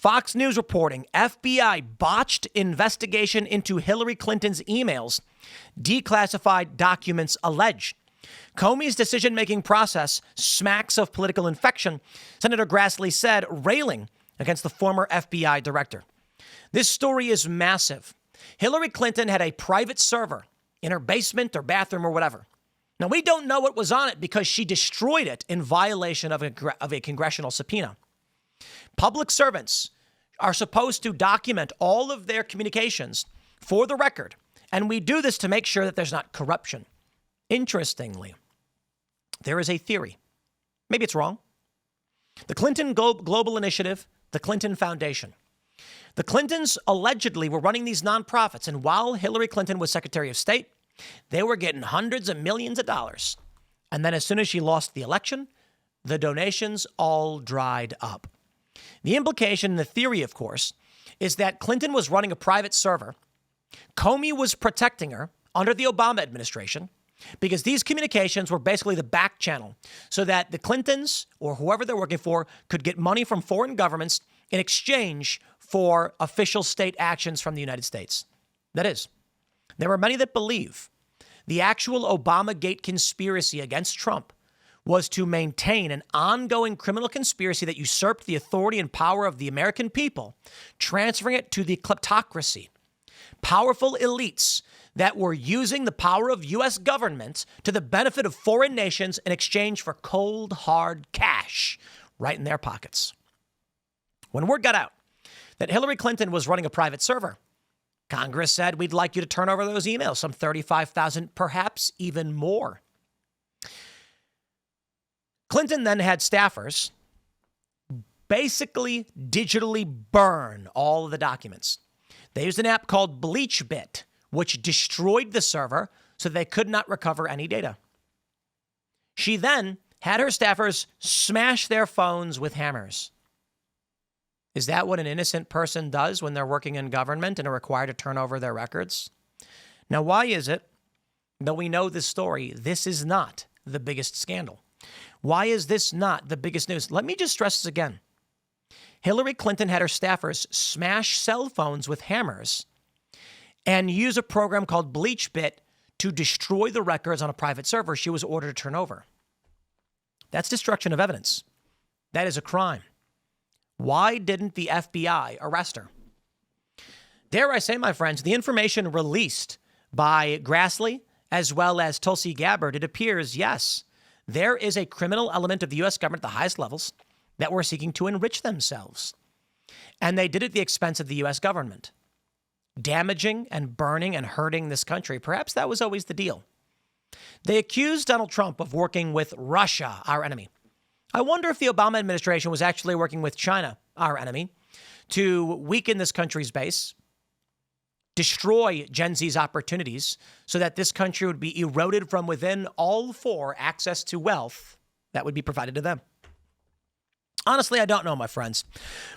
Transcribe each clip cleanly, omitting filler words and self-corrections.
Fox News reporting FBI botched investigation into Hillary Clinton's emails, declassified documents allege. Comey's decision-making process smacks of political infection, Senator Grassley said, railing against the former FBI director. This story is massive. Hillary Clinton had a private server in her basement or bathroom or whatever. Now, we don't know what was on it because she destroyed it in violation of a congressional subpoena. Public servants are supposed to document all of their communications for the record, and we do this to make sure that there's not corruption. Interestingly, there is a theory. Maybe it's wrong. The Clinton Global Initiative, the Clinton Foundation. The Clintons allegedly were running these nonprofits, and while Hillary Clinton was Secretary of State, they were getting hundreds of millions of dollars. And then as soon as she lost the election, the donations all dried up. The implication, the theory, of course, is that Clinton was running a private server. Comey was protecting her under the Obama administration because these communications were basically the back channel so that the Clintons or whoever they're working for could get money from foreign governments in exchange for official state actions from the United States. That is, there are many that believe the actual Obamagate conspiracy against Trump was to maintain an ongoing criminal conspiracy that usurped the authority and power of the American people, transferring it to the kleptocracy. Powerful elites that were using the power of U.S. government to the benefit of foreign nations in exchange for cold, hard cash right in their pockets. When word got out that Hillary Clinton was running a private server, Congress said, we'd like you to turn over those emails, some 35,000, perhaps even more. Clinton then had staffers basically digitally burn all of the documents. They used an app called BleachBit, which destroyed the server so they could not recover any data. She then had her staffers smash their phones with hammers. Is that what an innocent person does when they're working in government and are required to turn over their records? Now, why is it, though we know this story, this is not the biggest scandal? Why is this not the biggest news? Let me just stress this again. Hillary Clinton had her staffers smash cell phones with hammers and use a program called BleachBit to destroy the records on a private server she was ordered to turn over. That's destruction of evidence. That is a crime. Why didn't the FBI arrest her? Dare I say, my friends, the information released by Grassley as well as Tulsi Gabbard, it appears, yes, there is a criminal element of the U.S. government at the highest levels that were seeking to enrich themselves. And they did it at the expense of the U.S. government, damaging and burning and hurting this country. Perhaps that was always the deal. They accused Donald Trump of working with Russia, our enemy. I wonder if the Obama administration was actually working with China, our enemy, to weaken this country's base, destroy Gen Z's opportunities so that this country would be eroded from within, all for access to wealth that would be provided to them. Honestly, I don't know, my friends,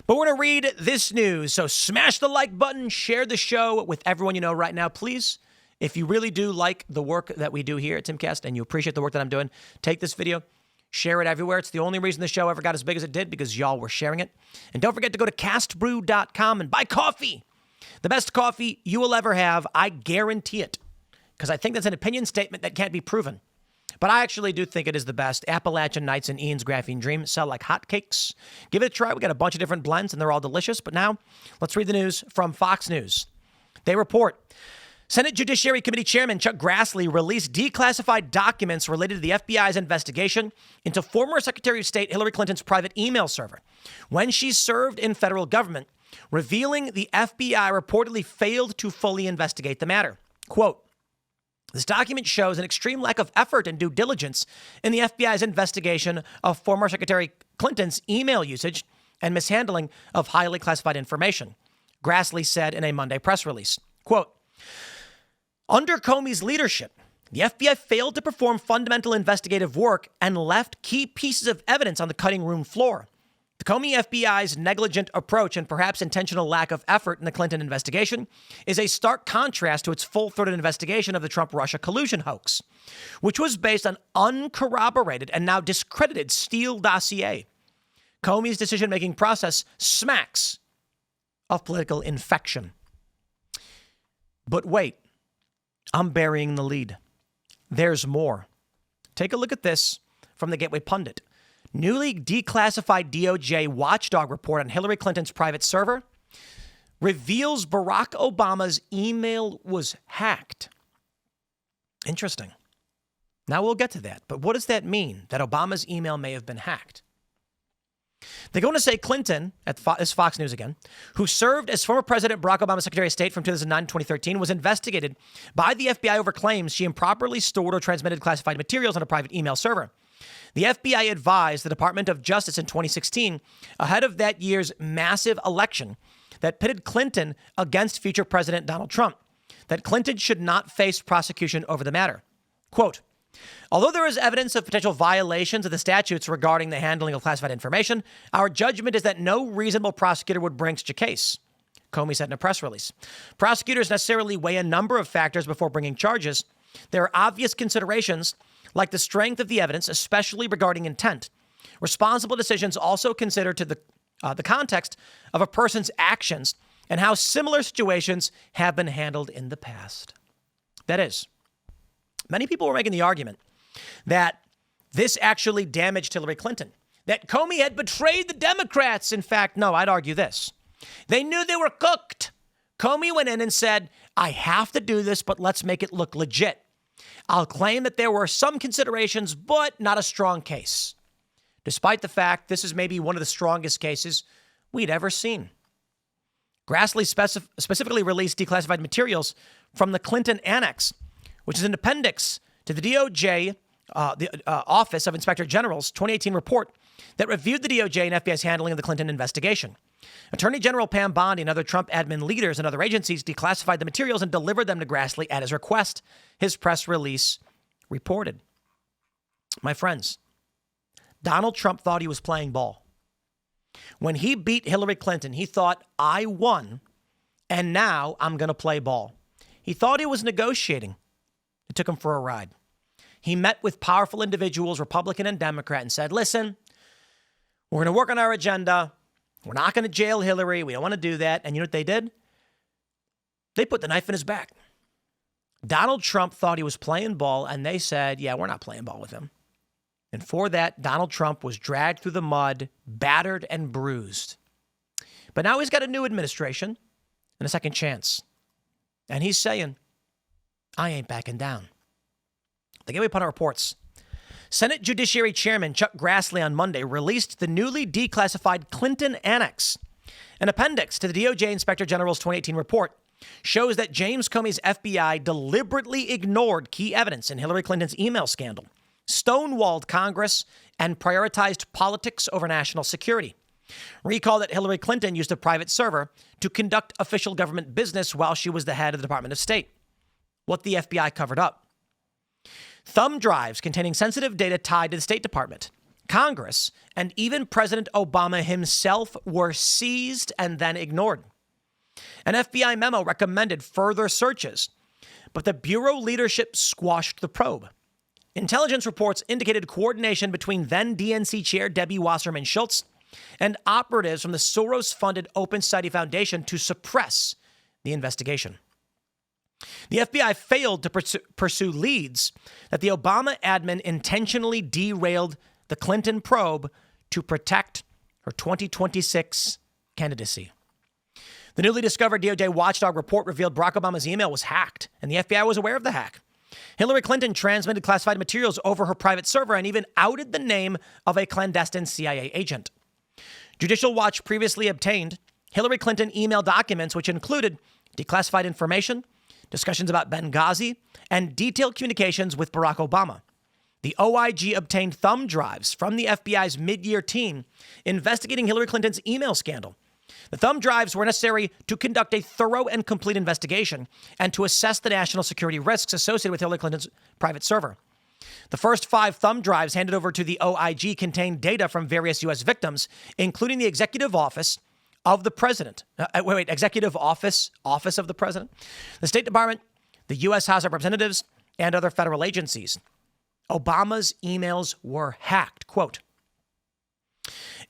but we're going to read this news. So smash the like button, share the show with everyone you know right now, please. If you really do like the work that we do here at Timcast and you appreciate the work that I'm doing, take this video, share it everywhere. It's the only reason the show ever got as big as it did, because y'all were sharing it. And don't forget to go to castbrew.com and buy coffee. The best coffee you will ever have. I guarantee it, because I think that's an opinion statement that can't be proven. But I actually do think it is the best. Appalachian Nights and Ian's Graphene Dream sell like hotcakes. Give it a try. We got a bunch of different blends, and they're all delicious. But now, let's read the news from Fox News. They report Senate Judiciary Committee Chairman Chuck Grassley released declassified documents related to the FBI's investigation into former Secretary of State Hillary Clinton's private email server when she served in federal government, revealing the FBI reportedly failed to fully investigate the matter. Quote, this document shows an extreme lack of effort and due diligence in the FBI's investigation of former Secretary Clinton's email usage and mishandling of highly classified information, Grassley said in a Monday press release. Quote, under Comey's leadership, the FBI failed to perform fundamental investigative work and left key pieces of evidence on the cutting room floor. The Comey FBI's negligent approach and perhaps intentional lack of effort in the Clinton investigation is a stark contrast to its full-throated investigation of the Trump-Russia collusion hoax, which was based on uncorroborated and now discredited Steele dossier. Comey's decision-making process smacks of political infection. But wait, I'm burying the lead. There's more. Take a look at this from the Gateway Pundit. Newly declassified DOJ watchdog report on Hillary Clinton's private server reveals Barack Obama's email was hacked. Interesting. Now we'll get to that. But what does that mean, that Obama's email may have been hacked? They're going to say Clinton, this Fox News again, who served as former President Barack Obama's Secretary of State from 2009 to 2013, was investigated by the FBI over claims she improperly stored or transmitted classified materials on a private email server. The FBI advised the Department of Justice in 2016, ahead of that year's massive election that pitted Clinton against future President Donald Trump, that Clinton should not face prosecution over the matter. Quote, although there is evidence of potential violations of the statutes regarding the handling of classified information, our judgment is that no reasonable prosecutor would bring such a case, Comey said in a press release. Prosecutors necessarily weigh a number of factors before bringing charges. There are obvious considerations like the strength of the evidence, especially regarding intent. Responsible decisions also consider to the context of a person's actions and how similar situations have been handled in the past. That is, many people were making the argument that this actually damaged Hillary Clinton, that Comey had betrayed the Democrats. In fact, no, I'd argue this. They knew they were cooked. Comey went in and said, I have to do this, but let's make it look legit. I'll claim that there were some considerations, but not a strong case. Despite the fact this is maybe one of the strongest cases we'd ever seen. Grassley specifically released declassified materials from the Clinton annex, which is an appendix to the DOJ, the Office of Inspector General's 2018 report that reviewed the DOJ and FBI's handling of the Clinton investigation. Attorney General Pam Bondi and other Trump admin leaders and other agencies declassified the materials and delivered them to Grassley at his request, his press release reported. My friends, Donald Trump thought he was playing ball. When he beat Hillary Clinton, he thought, I won, and now I'm going to play ball. He thought he was negotiating. It took him for a ride. He met with powerful individuals, Republican and Democrat, and said, listen, we're going to work on our agenda. We're not going to jail Hillary. We don't want to do that. And you know what they did? They put the knife in his back. Donald Trump thought he was playing ball, and they said, yeah, we're not playing ball with him. And for that, Donald Trump was dragged through the mud, battered and bruised. But now he's got a new administration and a second chance. And he's saying, I ain't backing down. The Gateway Pundit reports, Senate Judiciary Chairman Chuck Grassley on Monday released the newly declassified Clinton Annex. An appendix to the DOJ Inspector General's 2018 report shows that James Comey's FBI deliberately ignored key evidence in Hillary Clinton's email scandal, stonewalled Congress, and prioritized politics over national security. Recall that Hillary Clinton used a private server to conduct official government business while she was the head of the Department of State. What the FBI covered up. Thumb drives containing sensitive data tied to the State Department, Congress, and even President Obama himself were seized and then ignored. An FBI memo recommended further searches, but the Bureau leadership squashed the probe. Intelligence reports indicated coordination between then DNC Chair Debbie Wasserman Schultz and operatives from the Soros-funded Open Society Foundation to suppress the investigation. The FBI failed to pursue leads that the Obama admin intentionally derailed the Clinton probe to protect her 2026 candidacy. The newly discovered DOJ watchdog report revealed Barack Obama's email was hacked, and the FBI was aware of the hack. Hillary Clinton transmitted classified materials over her private server and even outed the name of a clandestine CIA agent. Judicial Watch previously obtained Hillary Clinton email documents, which included declassified information, discussions about Benghazi, and detailed communications with Barack Obama. The OIG obtained thumb drives from the FBI's mid-year team investigating Hillary Clinton's email scandal. The thumb drives were necessary to conduct a thorough and complete investigation and to assess the national security risks associated with Hillary Clinton's private server. The first 5 thumb drives handed over to the OIG contained data from various U.S. victims, including the Executive Office of the President. Executive Office of the President, the State Department, the U.S. House of Representatives, and other federal agencies. Obama's emails were hacked. Quote,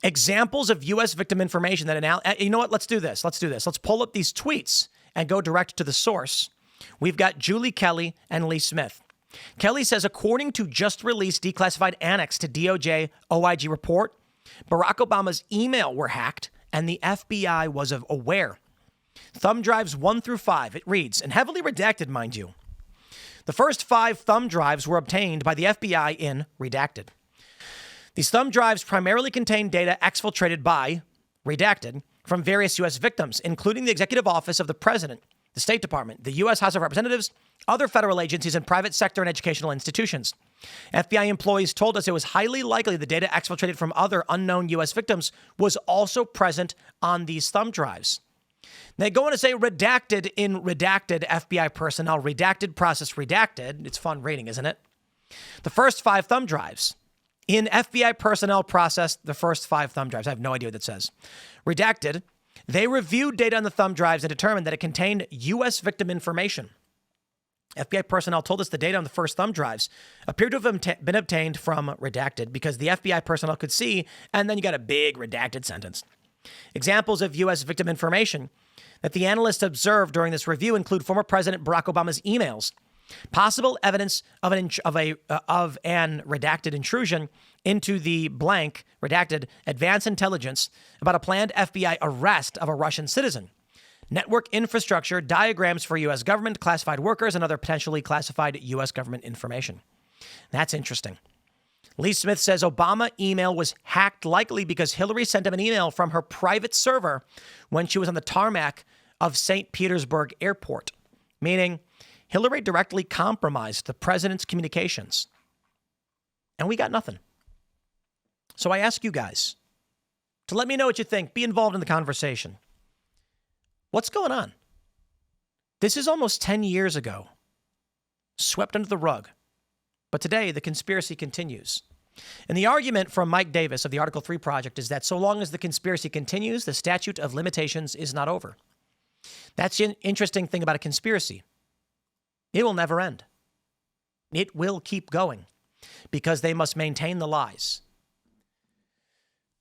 Examples of U.S. victim information that you know what? Let's do this. Let's pull up these tweets and go direct to the source. We've got Julie Kelly and Lee Smith. Kelly says, according to just released declassified annex to DOJ OIG report, Barack Obama's email were hacked and the FBI was aware. Thumb drives 1 through 5, it reads, and heavily redacted, mind you. The first 5 thumb drives were obtained by the FBI in redacted. These thumb drives primarily contain data exfiltrated by redacted from various U.S. victims, including the executive office of the president, the State Department, the U.S. House of Representatives, other federal agencies, and private sector and educational institutions. FBI employees told us it was highly likely the data exfiltrated from other unknown U.S. victims was also present on these thumb drives. They go on to say redacted in redacted FBI personnel, redacted process redacted. It's fun reading, isn't it? The first 5 thumb drives. In FBI personnel processed the first 5 thumb drives. I have no idea what that says. Redacted. They reviewed data on the thumb drives and determined that it contained U.S. victim information. FBI personnel told us the data on the first thumb drives appeared to have been obtained from redacted because the FBI personnel could see, and then you got a big redacted sentence. Examples of U.S. victim information that the analysts observed during this review include former President Barack Obama's emails, possible evidence of an redacted intrusion into the blank redacted advance intelligence about a planned FBI arrest of a Russian citizen, network infrastructure, diagrams for U.S. government, classified workers, and other potentially classified U.S. government information. That's interesting. Lee Smith says Obama email was hacked likely because Hillary sent him an email from her private server when she was on the tarmac of St. Petersburg Airport, meaning Hillary directly compromised the president's communications. And we got nothing. So I ask you guys to let me know what you think. Be involved in the conversation. What's going on? This is almost 10 years ago. Swept under the rug. But today, the conspiracy continues. And the argument from Mike Davis of the Article 3 Project is that so long as the conspiracy continues, the statute of limitations is not over. That's the interesting thing about a conspiracy. It will never end. It will keep going because they must maintain the lies.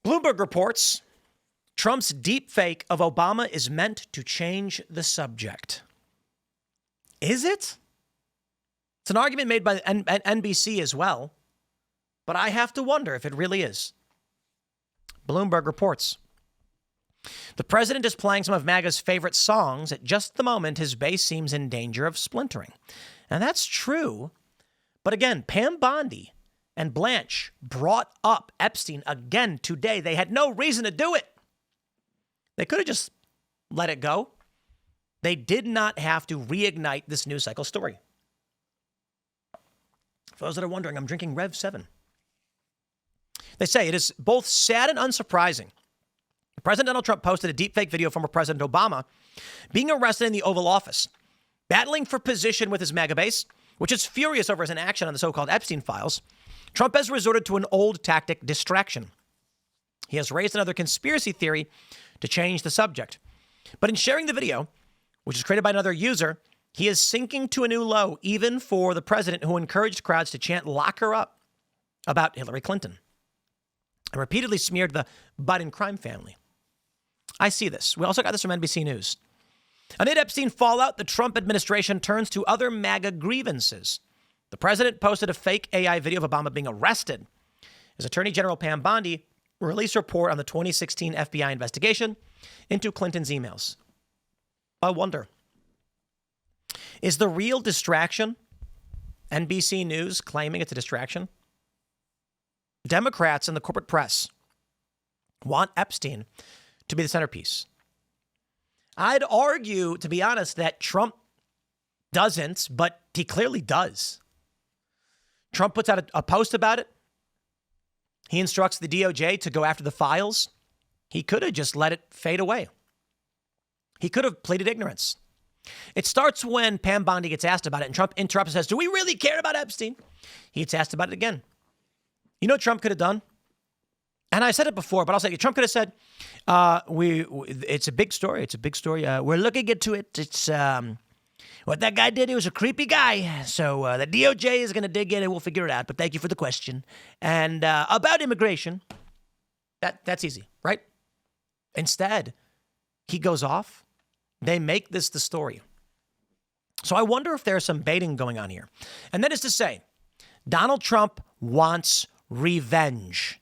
Bloomberg reports Trump's deep fake of Obama is meant to change the subject. Is it? It's an argument made by NBC as well, but I have to wonder if it really is. Bloomberg reports the president is playing some of MAGA's favorite songs at just the moment his base seems in danger of splintering. And that's true. But again, Pam Bondi and Blanche brought up Epstein again today. They had no reason to do it. They could have just let it go. They did not have to reignite this news cycle story. For those that are wondering, I'm drinking Rev 7. They say it is both sad and unsurprising. President Donald Trump posted a deepfake video of former President Obama being arrested in the Oval Office, battling for position with his MAGA base, which is furious over his inaction on the so-called Epstein files. Trump has resorted to an old tactic, distraction. He has raised another conspiracy theory to change the subject. But in sharing the video, which is created by another user, he is sinking to a new low, even for the president who encouraged crowds to chant "lock her up" about Hillary Clinton and repeatedly smeared the Biden crime family. I see this. We also got this from NBC News. Amid Epstein fallout, the Trump administration turns to other MAGA grievances. The president posted a fake AI video of Obama being arrested. His Attorney General Pam Bondi released a report on the 2016 FBI investigation into Clinton's emails. I wonder, is the real distraction NBC News claiming it's a distraction? Democrats and the corporate press want Epstein to be the centerpiece. I'd argue, to be honest, that Trump doesn't, but he clearly does. Trump puts out a post about it. He instructs the DOJ to go after the files. He could have just let it fade away. He could have pleaded ignorance. It starts when Pam Bondi gets asked about it, and Trump interrupts and says, "Do we really care about Epstein?" He gets asked about it again. You know what Trump could have done? And I said it before, but I'll say it. Trump could have said, it's a big story. It's a big story. We're looking into it. It's what that guy did. He was a creepy guy. So the DOJ is going to dig in and we'll figure it out. But thank you for the question. And about immigration, That's easy, right? Instead, he goes off. They make this the story. So I wonder if there's some baiting going on here. And that is to say, Donald Trump wants revenge.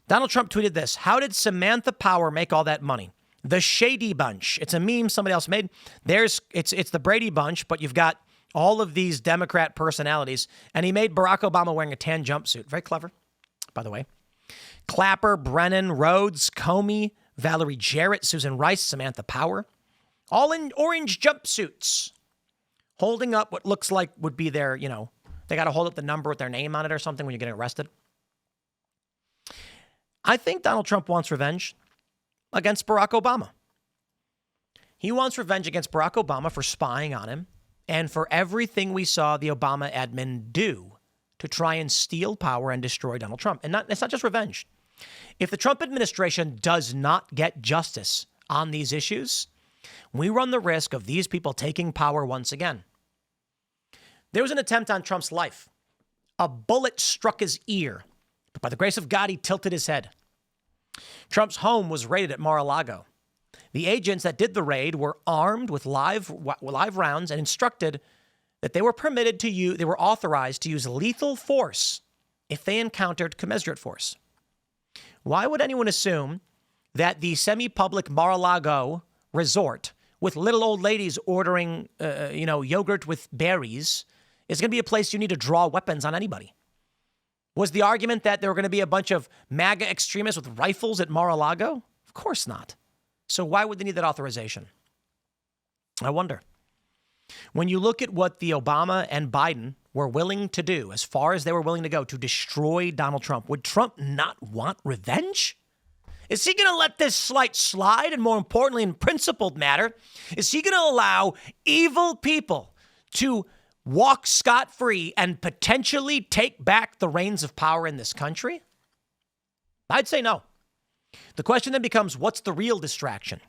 Donald Trump tweeted this: "How did Samantha Power make all that money? The Shady Bunch." It's a meme somebody else made. It's the Brady Bunch, but you've got all of these Democrat personalities. And he made Barack Obama wearing a tan jumpsuit. Very clever, by the way. Clapper, Brennan, Rhodes, Comey, Valerie Jarrett, Susan Rice, Samantha Power, all in orange jumpsuits, holding up what looks like would be their, they got to hold up the number with their name on it or something when you're getting arrested. I think Donald Trump wants revenge against Barack Obama. He wants revenge against Barack Obama for spying on him and for everything we saw the Obama admin do to try and steal power and destroy Donald Trump. And it's not just revenge. If the Trump administration does not get justice on these issues, we run the risk of these people taking power once again. There was an attempt on Trump's life. A bullet struck his ear, but by the grace of God, he tilted his head. Trump's home was raided at Mar-a-Lago. The agents that did the raid were armed with live rounds and instructed that they were authorized to use lethal force if they encountered commensurate force. Why would anyone assume that the semi-public Mar-a-Lago resort with little old ladies ordering, yogurt with berries is going to be a place you need to draw weapons on anybody? Was the argument that there were going to be a bunch of MAGA extremists with rifles at Mar-a-Lago? Of course not. So why would they need that authorization? I wonder. When you look at what the Obama and Biden were willing to do, as far as they were willing to go to destroy Donald Trump, would Trump not want revenge? Is he going to let this slight slide? And more importantly, in principled matter, is he going to allow evil people to walk scot-free and potentially take back the reins of power in this country? I'd say no. The question then becomes, what's the real distraction?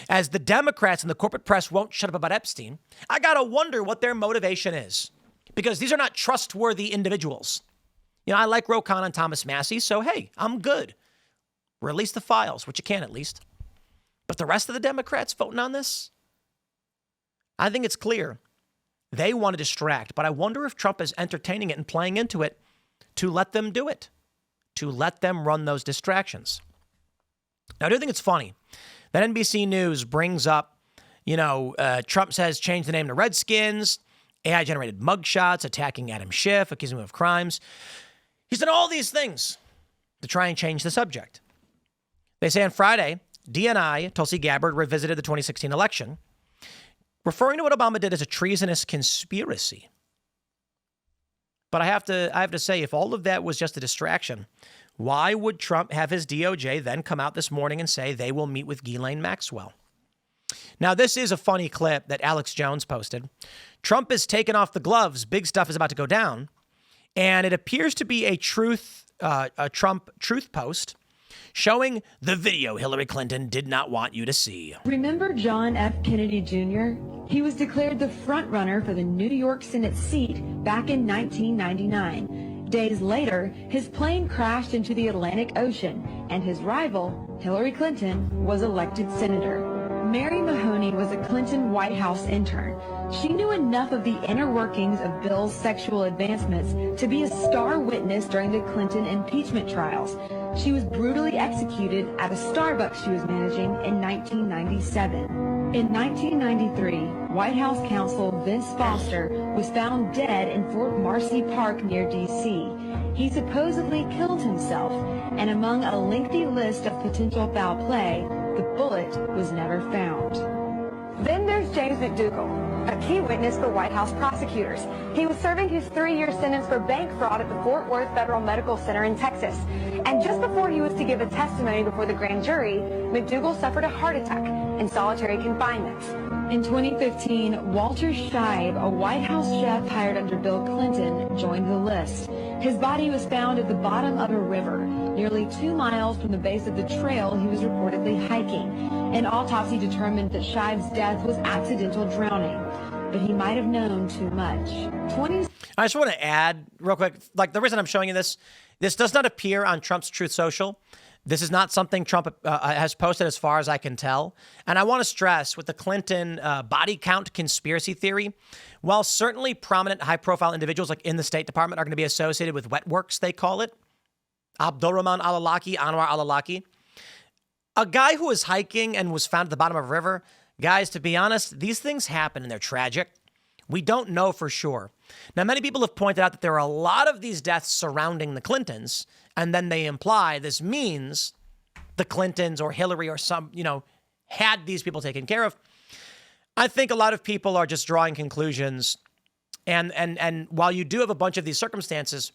As the Democrats and the corporate press won't shut up about Epstein, I got to wonder what their motivation is, because these are not trustworthy individuals. I like Ro Khanna and Thomas Massie, so hey, I'm good. Release the files, which you can at least. But the rest of the Democrats voting on this? I think it's clear they want to distract, but I wonder if Trump is entertaining it and playing into it to let them do it, to let them run those distractions. Now, I do think it's funny that NBC News brings up, Trump says change the name to Redskins, AI-generated mugshots, attacking Adam Schiff, accusing him of crimes. He's done all these things to try and change the subject. They say on Friday, DNI, Tulsi Gabbard, revisited the 2016 election, referring to what Obama did as a treasonous conspiracy. But I have to say, if all of that was just a distraction, why would Trump have his DOJ then come out this morning and say they will meet with Ghislaine Maxwell? Now, this is a funny clip that Alex Jones posted. Trump has taken off the gloves. Big stuff is about to go down. And it appears to be a Trump truth post showing the video Hillary Clinton did not want you to see. Remember John F. Kennedy Jr.? He was declared the front-runner for the New York Senate seat back in 1999. Days later, his plane crashed into the Atlantic Ocean, and his rival, Hillary Clinton, was elected senator. Mary Mahoney was a Clinton White House intern. She knew enough of the inner workings of Bill's sexual advancements to be a star witness during the Clinton impeachment trials. She was brutally executed at a Starbucks she was managing in 1997. In 1993, White House counsel Vince Foster was found dead in Fort Marcy Park near D.C. He supposedly killed himself, and among a lengthy list of potential foul play, the bullet was never found. Then there's James McDougal, a key witness for White House prosecutors. He was serving his 3-year sentence for bank fraud at the Fort Worth Federal Medical Center in Texas. And just before he was to give a testimony before the grand jury, McDougal suffered a heart attack in solitary confinement. In 2015, Walter Scheib, a White House chef hired under Bill Clinton, joined the list. His body was found at the bottom of a river, nearly 2 miles from the base of the trail he was reportedly hiking. An autopsy determined that Scheib's death was accidental drowning, but he might have known too much. I just want to add real quick, like the reason I'm showing you this does not appear on Trump's Truth Social. This is not something Trump has posted as far as I can tell. And I want to stress with the Clinton body count conspiracy theory, while certainly prominent high-profile individuals like in the State Department are going to be associated with wet works, they call it, Abdulrahman al-Awlaki, Anwar al-Awlaki, a guy who was hiking and was found at the bottom of a river. Guys, to be honest, these things happen and they're tragic. We don't know for sure. Now, many people have pointed out that there are a lot of these deaths surrounding the Clintons, and then they imply this means the Clintons or Hillary or some, had these people taken care of. I think a lot of people are just drawing conclusions. And while you do have a bunch of these circumstances,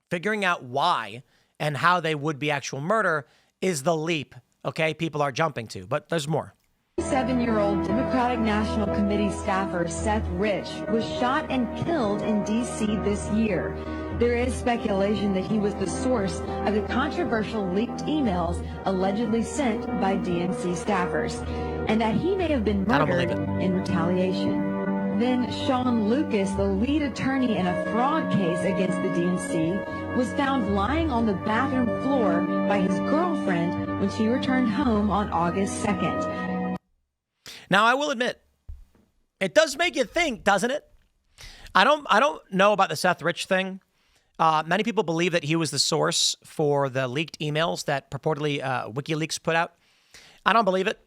figuring out why and how they would be actual murder is the leap, okay, people are jumping to. But there's more. 7-year-old Democratic National Committee staffer Seth Rich was shot and killed in D.C. this year. There is speculation that he was the source of the controversial leaked emails allegedly sent by DNC staffers, and that he may have been murdered in retaliation. Then Sean Lucas, the lead attorney in a fraud case against the DNC, was found lying on the bathroom floor by his girlfriend when she returned home on August 2nd. Now, I will admit, it does make you think, doesn't it? I don't know about the Seth Rich thing. Many people believe that he was the source for the leaked emails that purportedly WikiLeaks put out. I don't believe it.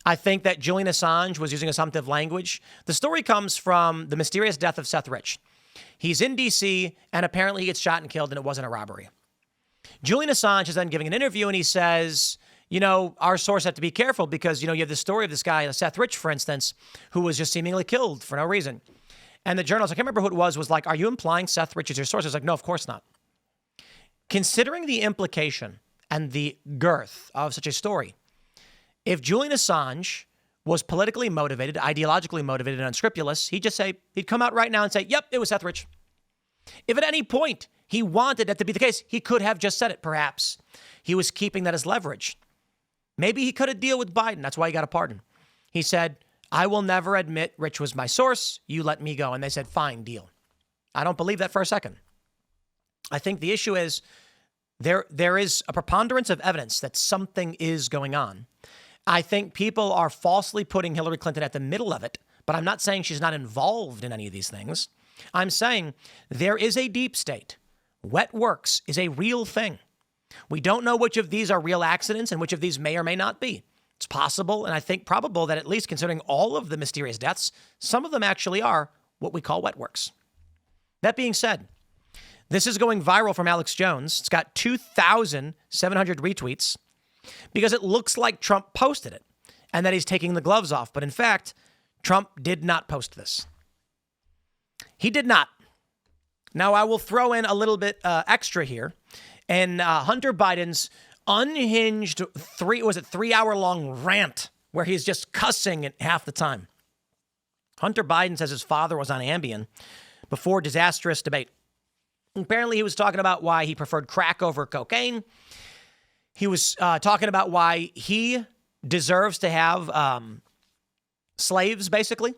I think that Julian Assange was using assumptive language. The story comes from the mysterious death of Seth Rich. He's in D.C., and apparently he gets shot and killed, and it wasn't a robbery. Julian Assange is then giving an interview, and he says, our source have to be careful because, you have the story of this guy, Seth Rich, for instance, who was just seemingly killed for no reason. And the journalist, I can't remember who it was like, are you implying Seth Rich is your source? I was like, no, of course not. Considering the implication and the girth of such a story, if Julian Assange was politically motivated, ideologically motivated, and unscrupulous, he'd come out right now and say, yep, it was Seth Rich. If at any point he wanted that to be the case, he could have just said it, perhaps. He was keeping that as leverage. Maybe he cut a deal with Biden. That's why he got a pardon. He said, I will never admit Rich was my source. You let me go. And they said, fine, deal. I don't believe that for a second. I think the issue is there is a preponderance of evidence that something is going on. I think people are falsely putting Hillary Clinton at the middle of it, but I'm not saying she's not involved in any of these things. I'm saying there is a deep state. Wet works is a real thing. We don't know which of these are real accidents and which of these may or may not be. It's possible, and I think probable, that at least considering all of the mysterious deaths, some of them actually are what we call wet works. That being said, this is going viral from Alex Jones. It's got 2,700 retweets because it looks like Trump posted it and that he's taking the gloves off. But in fact, Trump did not post this. He did not. Now, I will throw in a little bit extra here. And Hunter Biden's unhinged 3-hour-long rant where he's just cussing at half the time. Hunter Biden says his father was on Ambien before disastrous debate. Apparently, he was talking about why he preferred crack over cocaine. He was talking about why he deserves to have slaves, basically.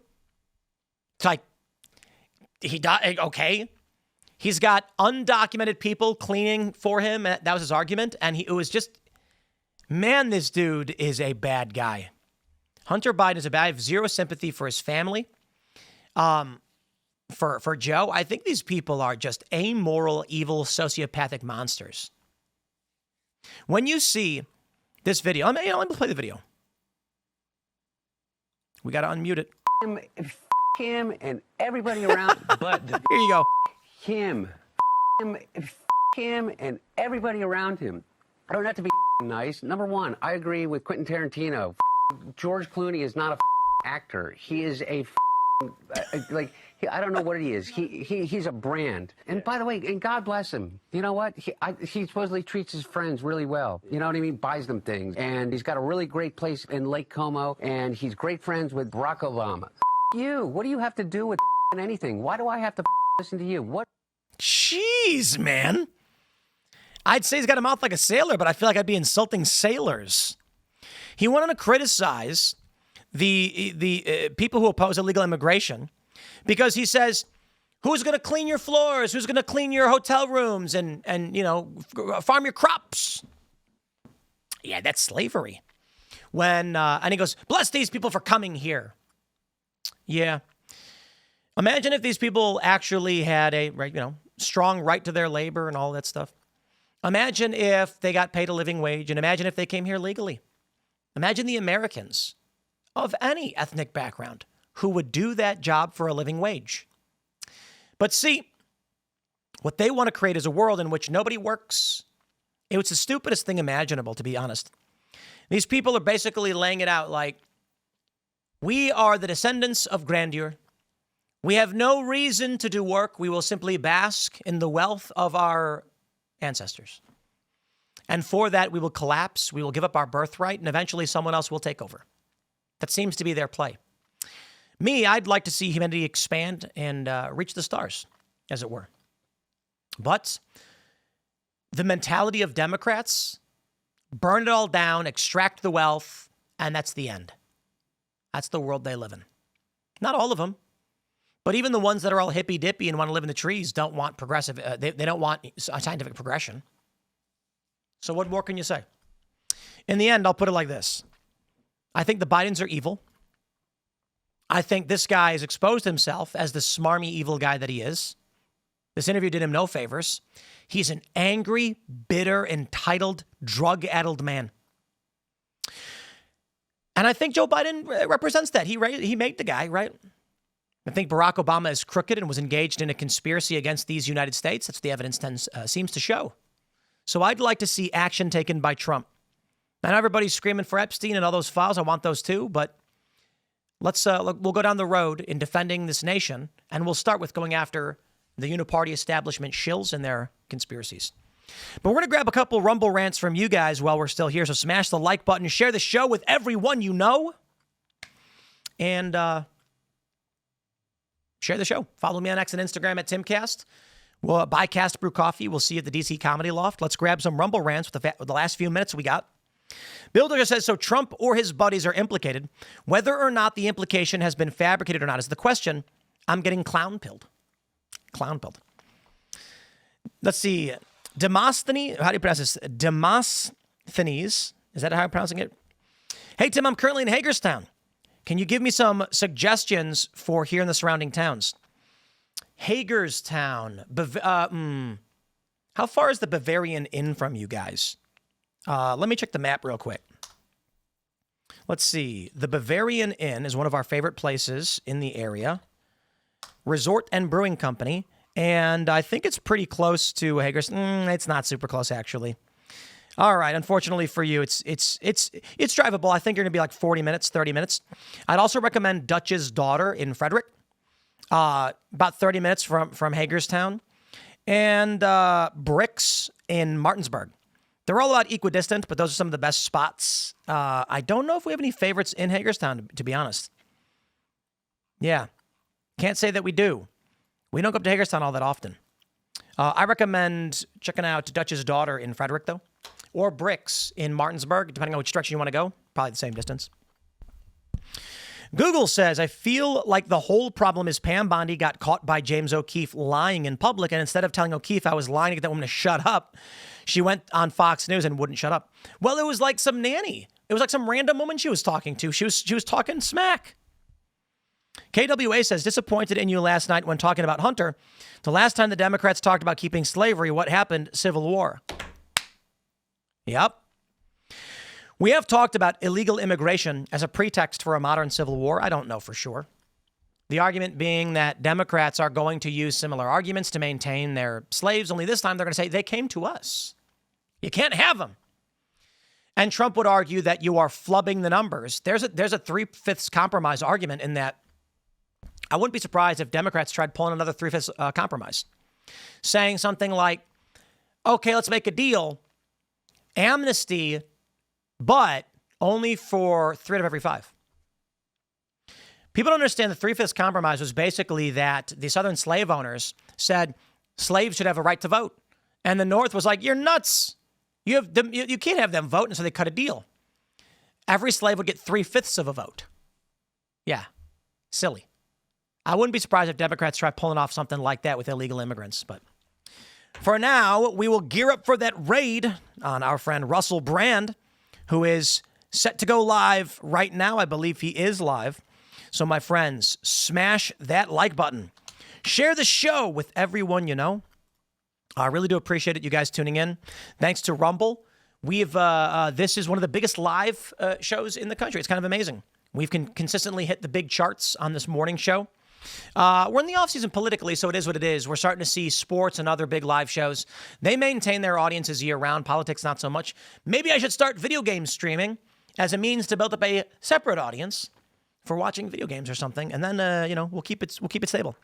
It's like, he died, okay. He's got undocumented people cleaning for him. That was his argument. And it was just, man, this dude is a bad guy. Hunter Biden is a bad. I have zero sympathy for his family. For Joe, I think these people are just amoral, evil, sociopathic monsters. When you see this video, let me play the video. We got to unmute it. Him and everybody around, but here you go. Him and everybody around him. I don't have to be nice. Number one, I agree with Quentin Tarantino. George Clooney is not a actor. He is a I don't know what he is. He's a brand. And by the way, and God bless him. You know what? He supposedly treats his friends really well. You know what I mean? Buys them things. And he's got a really great place in Lake Como. And he's great friends with Barack Obama. You. What do you have to do with anything? Why do I have to listen to you? What? Jeez, man. I'd say he's got a mouth like a sailor, but I feel like I'd be insulting sailors. He went on to criticize the people who oppose illegal immigration because he says, Who's going to clean your floors? Who's going to clean your hotel rooms and farm your crops? Yeah, that's slavery. And he goes, bless these people for coming here. Yeah. Imagine if these people actually had a strong right to their labor and all that stuff. Imagine if they got paid a living wage, and imagine if they came here legally. Imagine the Americans of any ethnic background who would do that job for a living wage. But see, what they want to create is a world in which nobody works. It was the stupidest thing imaginable, to be honest. These people are basically laying it out like, we are the descendants of grandeur. We have no reason to do work. We will simply bask in the wealth of our ancestors. And for that, we will collapse. We will give up our birthright, and eventually someone else will take over. That seems to be their play. Me, I'd like to see humanity expand and reach the stars, as it were. But the mentality of Democrats, burn it all down, extract the wealth, and that's the end. That's the world they live in. Not all of them, but even the ones that are all hippy-dippy and want to live in the trees don't want progressive. They don't want a scientific progression. So what more can you say? In the end, I'll put it like this. I think the Bidens are evil. I think this guy has exposed himself as the smarmy, evil guy that he is. This interview did him no favors. He's an angry, bitter, entitled, drug-addled man. And I think Joe Biden represents that. He made the guy, right? I think Barack Obama is crooked and was engaged in a conspiracy against these United States. That's what the evidence seems to show. So I'd like to see action taken by Trump. I know everybody's screaming for Epstein and all those files. I want those too, but we'll go down the road in defending this nation, and we'll start with going after the uniparty establishment shills and their conspiracies. But we're going to grab a couple Rumble rants from you guys while we're still here. So smash the like button, share the show with everyone you know, and share the show. Follow me on X and Instagram at Timcast. We'll buy Cast Brew Coffee. We'll see you at the DC Comedy Loft. Let's grab some Rumble rants with the last few minutes we got. Builder just says, so Trump or his buddies are implicated. Whether or not the implication has been fabricated or not is the question. I'm getting clown-pilled. Clown-pilled. Let's see. Demosthenes, how do you pronounce this? Demosthenes. Is that how I'm pronouncing it? Hey, Tim, I'm currently in Hagerstown. Can you give me some suggestions for here in the surrounding towns? Hagerstown. How far is the Bavarian Inn from you guys? Let me check the map real quick. Let's see. The Bavarian Inn is one of our favorite places in the area. Resort and Brewing Company. And I think it's pretty close to Hagerstown. It's not super close, actually. All right. Unfortunately for you, it's drivable. I think you're going to be like 40 minutes, 30 minutes. I'd also recommend Dutch's Daughter in Frederick. About 30 minutes from Hagerstown. And Bricks in Martinsburg. They're all about equidistant, but those are some of the best spots. I don't know if we have any favorites in Hagerstown, to be honest. Yeah. Can't say that we do. We don't go up to Hagerstown all that often. I recommend checking out Dutch's Daughter in Frederick, though. Or Bricks in Martinsburg, depending on which direction you want to go. Probably the same distance. Google says, I feel like the whole problem is Pam Bondi got caught by James O'Keefe lying in public, and instead of telling O'Keefe I was lying to get that woman to shut up, she went on Fox News and wouldn't shut up. Well, it was like some nanny. It was like some random woman she was talking to. She was talking smack. KWA says, disappointed in you last night when talking about Hunter. The last time the Democrats talked about keeping slavery, what happened? Civil War. Yep. We have talked about illegal immigration as a pretext for a modern civil war. I don't know for sure. The argument being that Democrats are going to use similar arguments to maintain their slaves, only this time they're going to say they came to us. You can't have them. And Trump would argue that you are flubbing the numbers. There's a 3/5 compromise argument in that I wouldn't be surprised if Democrats tried pulling another 3/5 compromise, saying something like, okay, let's make a deal. Amnesty, but only for 3 out of every 5. People don't understand the 3/5 compromise was basically that the Southern slave owners said slaves should have a right to vote. And the North was like, you're nuts. You can't have them vote. And so they cut a deal. Every slave would get 3/5 of a vote. Yeah. Silly. I wouldn't be surprised if Democrats try pulling off something like that with illegal immigrants. But for now, we will gear up for that raid on our friend Russell Brand, who is set to go live right now. I believe he is live. So, my friends, smash that like button. Share the show with everyone you know. I really do appreciate it, you guys tuning in. Thanks to Rumble. This is one of the biggest live shows in the country. It's kind of amazing. We've consistently hit the big charts on this morning show. We're in the offseason politically, so it is what it is. We're starting to see sports and other big live shows. They maintain their audiences year-round. Politics, not so much. Maybe I should start video game streaming as a means to build up a separate audience for watching video games or something, and then we'll keep it stable.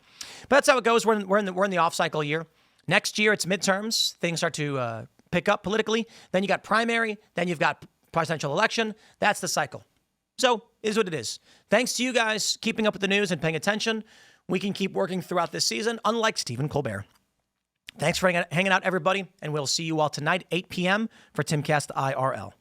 But that's how it goes. We're in the off cycle year. Next year it's midterms. Things start to pick up politically. Then you got primary. Then you've got presidential election. That's the cycle. So it is what it is. Thanks to you guys keeping up with the news and paying attention. We can keep working throughout this season, unlike Stephen Colbert. Thanks for hanging out, everybody, and we'll see you all tonight, 8 p.m. for Timcast IRL.